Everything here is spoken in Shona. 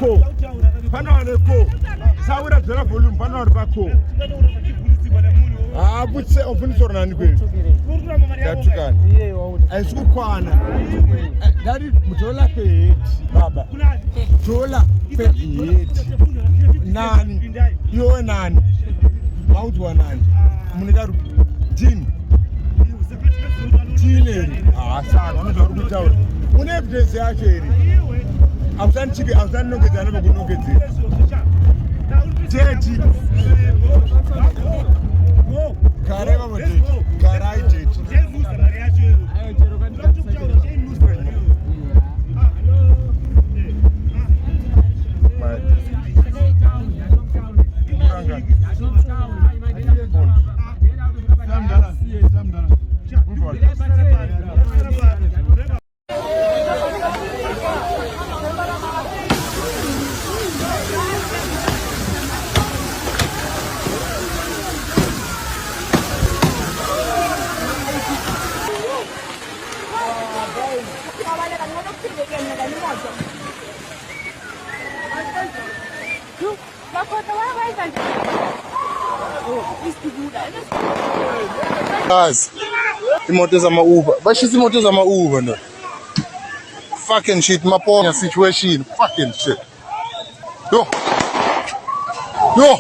ko panore ko saura dora volume panore ba ko butse open sorna ni kwe datukani ayisukwana dadi mutola pe baba tola pe nani yo nani mautu wa nani munikaru jini sana unozori kutaura une evidence yacho iri amsanchiki amsanongedzana pakunongedzera jeti kare vavo jeti karai jeti Guys, imoto zama-Uber. Bashisa imoto zama-Uber ndo. Fucking shit, maponya situation. Fucking shit. Yo. Yo.